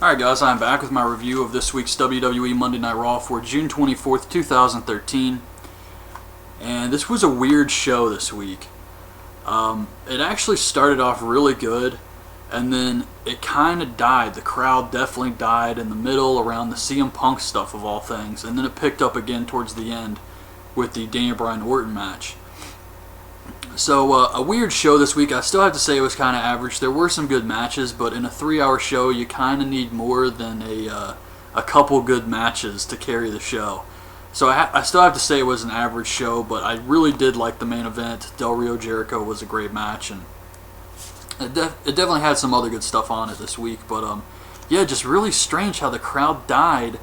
Alright guys, I'm back with my review of this week's WWE Monday Night Raw for June 24th, 2013. And this was a weird show this week. It actually started off really good, and then it kind of died. The crowd definitely died in the middle around the CM Punk stuff of all things, and then it picked up again towards the end with the Daniel Bryan Orton match. So, a weird show this week. I still have to say it was kind of average. There were some good matches, but in a 3-hour show, you kind of need more than a couple good matches to carry the show. So I still have to say it was an average show, but I really did like the main event. Del Rio Jericho was a great match, and it definitely had some other good stuff on it this week. But yeah, just really strange how the crowd died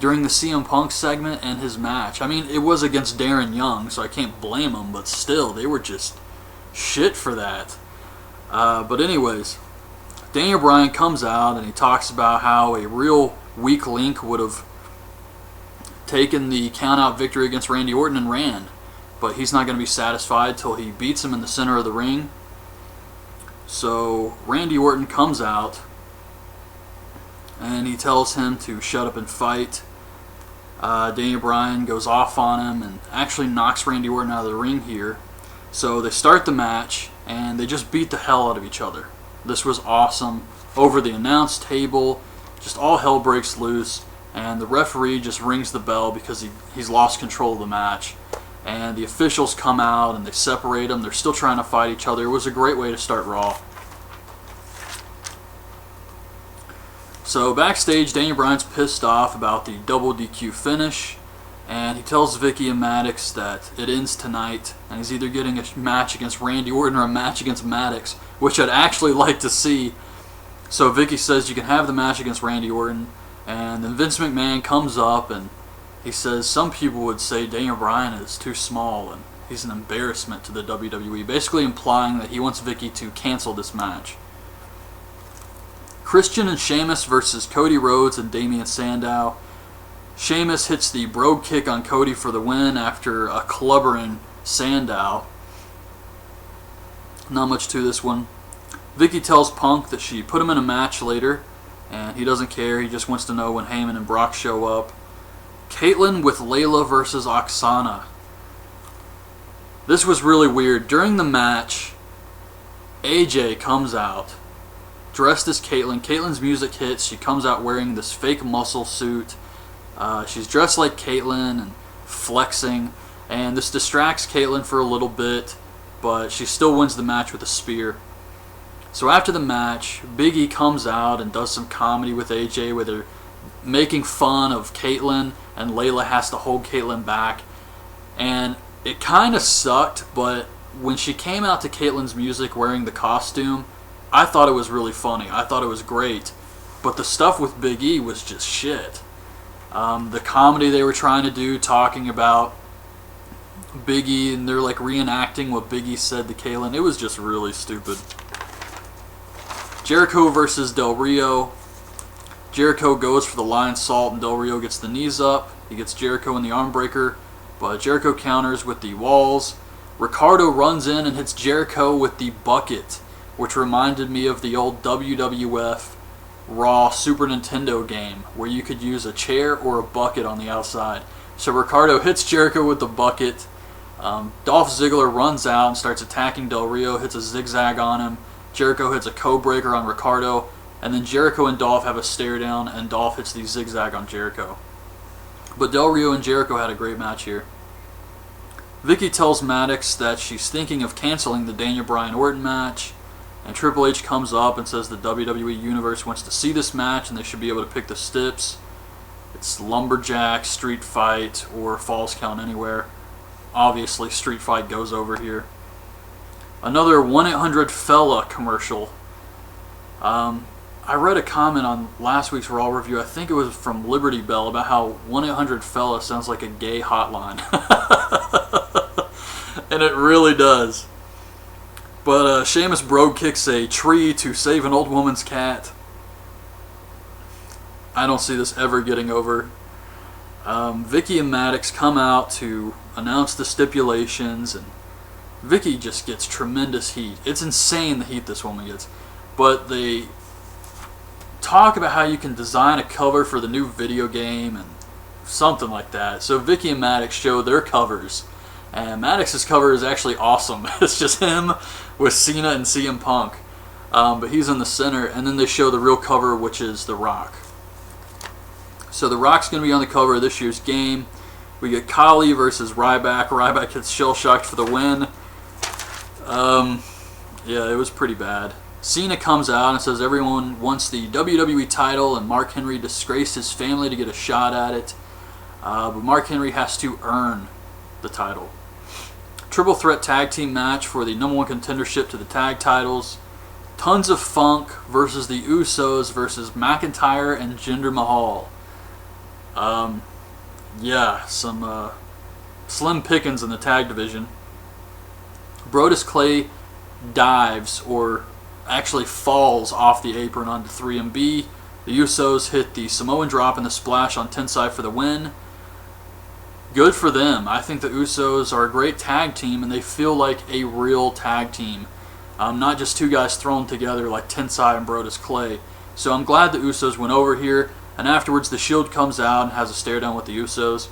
during the CM Punk segment and his match. I mean, it was against Darren Young, so I can't blame them, but still, they were just shit for that. But anyways, Daniel Bryan comes out and he talks about how a real weak link would have taken the count-out victory against Randy Orton and ran, but he's not going to be satisfied till he beats him in the center of the ring. So Randy Orton comes out and he tells him to shut up and fight. Daniel Bryan goes off on him and actually knocks Randy Orton out of the ring here. So they start the match and they just beat the hell out of each other. This was awesome. Over the announce table, just all hell breaks loose, and the referee just rings the bell because he's lost control of the match. And the officials come out and they separate them. They're still trying to fight each other. It was a great way to start Raw. So backstage, Daniel Bryan's pissed off about the double DQ finish, and he tells Vicky and Maddox that it ends tonight, and he's either getting a match against Randy Orton or a match against Maddox, which I'd actually like to see. So Vicky says you can have the match against Randy Orton, and then Vince McMahon comes up and he says some people would say Daniel Bryan is too small and he's an embarrassment to the WWE, basically implying that he wants Vicky to cancel this match. Christian and Sheamus versus Cody Rhodes and Damien Sandow. Sheamus hits the brogue kick on Cody for the win after clubbering Sandow. Not much to this one. Vicky tells Punk that she put him in a match later, and he doesn't care. He just wants to know when Heyman and Brock show up. Kaitlyn with Layla versus Oksana. This was really weird. During the match, AJ comes out dressed as Kaitlyn. Kaitlyn's music hits. She comes out wearing this fake muscle suit. She's dressed like Kaitlyn and flexing, and this distracts Kaitlyn for a little bit, but she still wins the match with a spear. So after the match, Big E comes out and does some comedy with AJ where they're making fun of Kaitlyn, and Layla has to hold Kaitlyn back. And it kind of sucked, but when she came out to Kaitlyn's music wearing the costume, I thought it was really funny. I thought it was great. But the stuff with Big E was just shit. The comedy they were trying to do, talking about Big E, and they're like reenacting what Big E said to Kaitlyn, it was just really stupid. Jericho versus Del Rio. Jericho goes for the lion salt and Del Rio gets the knees up. He gets Jericho in the arm breaker, but Jericho counters with the walls. Ricardo runs in and hits Jericho with the bucket, which reminded me of the old WWF Raw Super Nintendo game where you could use a chair or a bucket on the outside. So Ricardo hits Jericho with the bucket. Dolph Ziggler runs out and starts attacking Del Rio, hits a zigzag on him. Jericho hits a code breaker on Ricardo, and then Jericho and Dolph have a stare down, and Dolph hits the zigzag on Jericho. But Del Rio and Jericho had a great match here. Vicky tells Maddox that she's thinking of canceling the Daniel Bryan Orton match, and Triple H comes up and says the WWE Universe wants to see this match and they should be able to pick the steps. It's lumberjack, street fight, or falls count anywhere. Obviously, street fight goes over here. Another 1-800-FELLA commercial. I read a comment on last week's Raw review, I think it was from Liberty Bell, about how 1-800-FELLA sounds like a gay hotline. And it really does. But Sheamus brogue kicks a tree to save an old woman's cat. I don't see this ever getting over. Vicky and Maddox come out to announce the stipulations, and Vicky just gets tremendous heat. It's insane the heat this woman gets. But they talk about how you can design a cover for the new video game and something like that. So Vicky and Maddox show their covers, and Maddox's cover is actually awesome. It's just him with Cena and CM Punk, but he's in the center, and then they show the real cover, which is The Rock. So The Rock's going to be on the cover of this year's game. We get Kali versus Ryback. Ryback gets shell-shocked for the win. Yeah, it was pretty bad. Cena comes out and says everyone wants the WWE title, and Mark Henry disgraced his family to get a shot at it. But Mark Henry has to earn the title. Triple threat tag team match for the #1 contendership to the tag titles. Tons of funk versus the Usos versus McIntyre and Jinder Mahal. Yeah, some slim pickings in the tag division. Brodus Clay dives, or actually falls off the apron onto 3MB. The Usos hit the Samoan drop and the splash on Tensai for the win. Good for them. I think the Usos are a great tag team, and they feel like a real tag team. Not just two guys thrown together like Tensai and Brodus Clay. So I'm glad the Usos went over here. And afterwards, the Shield comes out and has a stare down with the Usos.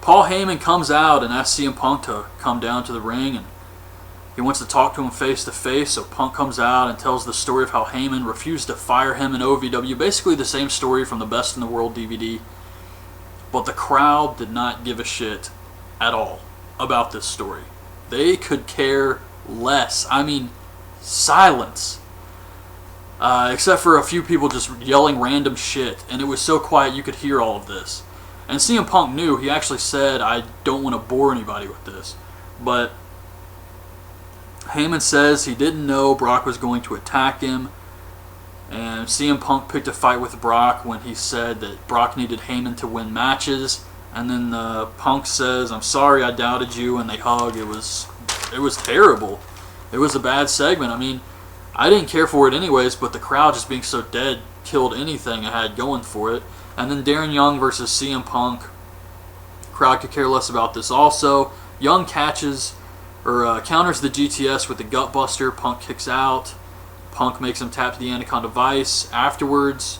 Paul Heyman comes out and asks CM Punk to come down to the ring, and he wants to talk to him face to face. So Punk comes out and tells the story of how Heyman refused to fire him in OVW. Basically the same story from the Best in the World DVD. But the crowd did not give a shit at all about this story. They could care less. I mean, silence. Except for a few people just yelling random shit, and it was so quiet you could hear all of this. And CM Punk knew. He actually said, I don't want to bore anybody with this. But Heyman says he didn't know Brock was going to attack him, and CM Punk picked a fight with Brock when he said that Brock needed Heyman to win matches. And then Punk says, I'm sorry I doubted you, and they hug. It was terrible. It was a bad segment. I mean, I didn't care for it anyways, but the crowd just being so dead killed anything I had going for it. And then Darren Young versus CM Punk. Crowd could care less about this also. Young counters the GTS with the Gutbuster. Punk kicks out. Punk makes him tap the Anaconda Vice. Afterwards,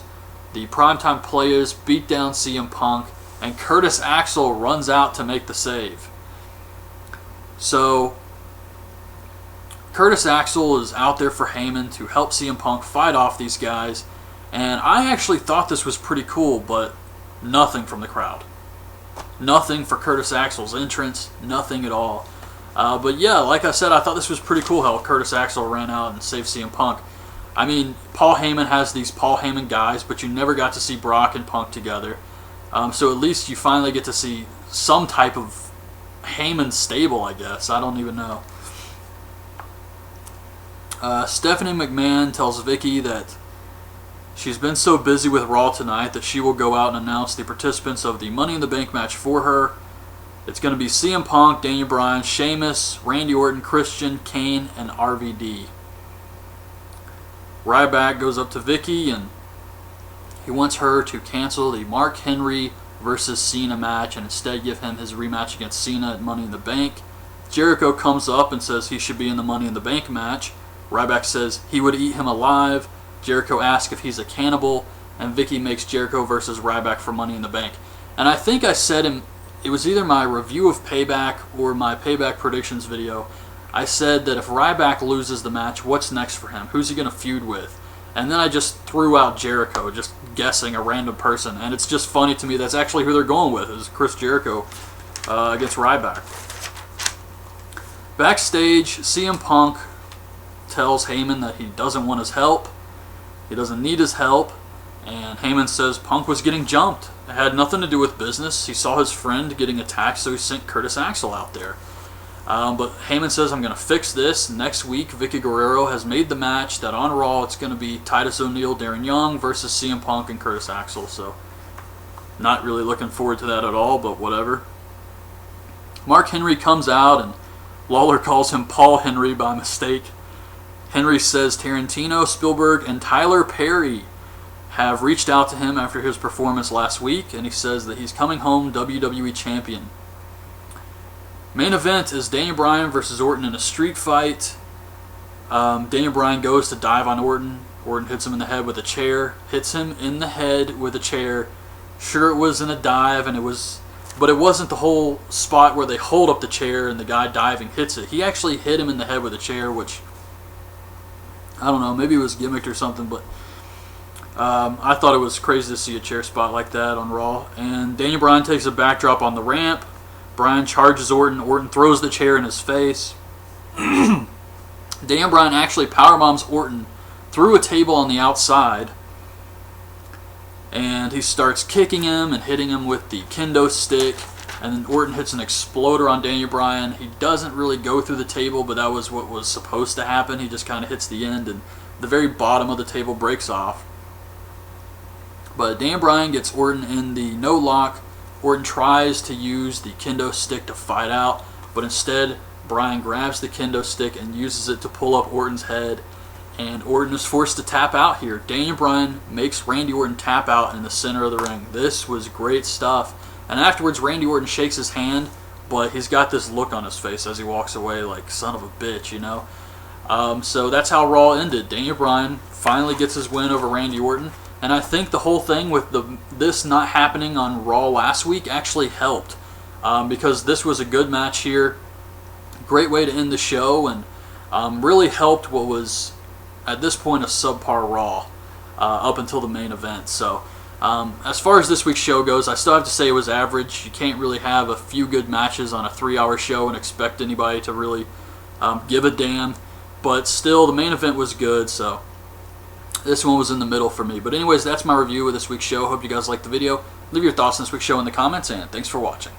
the Primetime Players beat down CM Punk, and Curtis Axel runs out to make the save. So Curtis Axel is out there for Heyman to help CM Punk fight off these guys, and I actually thought this was pretty cool, but nothing from the crowd. Nothing for Curtis Axel's entrance, nothing at all. But yeah, like I said, I thought this was pretty cool how Curtis Axel ran out and saved CM Punk. I mean, Paul Heyman has these Paul Heyman guys, but you never got to see Brock and Punk together. So at least you finally get to see some type of Heyman stable, I guess. I don't even know. Stephanie McMahon tells Vicky that she's been so busy with Raw tonight that she will go out and announce the participants of the Money in the Bank match for her. It's going to be CM Punk, Daniel Bryan, Sheamus, Randy Orton, Christian, Kane, and RVD. Ryback goes up to Vicky and he wants her to cancel the Mark Henry versus Cena match and instead give him his rematch against Cena at Money in the Bank. Jericho comes up and says he should be in the Money in the Bank match. Ryback says he would eat him alive. Jericho asks if he's a cannibal, and Vicky makes Jericho versus Ryback for Money in the Bank. And I think I said it was either my review of Payback or my Payback predictions video. I said that if Ryback loses the match, what's next for him? Who's he going to feud with? And then I just threw out Jericho, just guessing a random person. And it's just funny to me that's actually who they're going with, is Chris Jericho against Ryback. Backstage, CM Punk tells Heyman that he doesn't want his help. He doesn't need his help. And Heyman says Punk was getting jumped. It had nothing to do with business. He saw his friend getting attacked, so he sent Curtis Axel out there. But Heyman says, I'm going to fix this. Next week, Vicky Guerrero has made the match that on Raw it's going to be Titus O'Neil, Darren Young versus CM Punk and Curtis Axel. So not really looking forward to that at all, but whatever. Mark Henry comes out and Lawler calls him Paul Henry by mistake. Henry says Tarantino, Spielberg, and Tyler Perry have reached out to him after his performance last week, and he says that he's coming home WWE Champion. Main event is Daniel Bryan versus Orton in a street fight. Daniel Bryan goes to dive on Orton. Orton hits him in the head with a chair. Hits him in the head with a chair. Sure, it wasn't a dive, but it wasn't the whole spot where they hold up the chair and the guy diving hits it. He actually hit him in the head with a chair, which, I don't know, maybe it was gimmicked or something, but I thought it was crazy to see a chair spot like that on Raw. And Daniel Bryan takes a backdrop on the ramp. Bryan charges Orton. Orton throws the chair in his face. Daniel Bryan actually powerbombs Orton through a table on the outside. And he starts kicking him and hitting him with the kendo stick. And then Orton hits an exploder on Daniel Bryan. He doesn't really go through the table, but that was what was supposed to happen. He just kind of hits the end, and the very bottom of the table breaks off. But Daniel Bryan gets Orton in the no lock. Orton tries to use the kendo stick to fight out, but instead Bryan grabs the kendo stick and uses it to pull up Orton's head. And Orton is forced to tap out here. Daniel Bryan makes Randy Orton tap out in the center of the ring. This was great stuff. And afterwards, Randy Orton shakes his hand, but he's got this look on his face as he walks away like, son of a bitch, you know. So that's how Raw ended. Daniel Bryan finally gets his win over Randy Orton. And I think the whole thing with this not happening on Raw last week actually helped. Because this was a good match here. Great way to end the show, and really helped what was, at this point, a subpar Raw up until the main event. So as far as this week's show goes, I still have to say it was average. You can't really have a few good matches on a 3-hour show and expect anybody to really give a damn. But still, the main event was good, so this one was in the middle for me. But anyways, that's my review of this week's show. Hope you guys liked the video. Leave your thoughts on this week's show in the comments, and thanks for watching.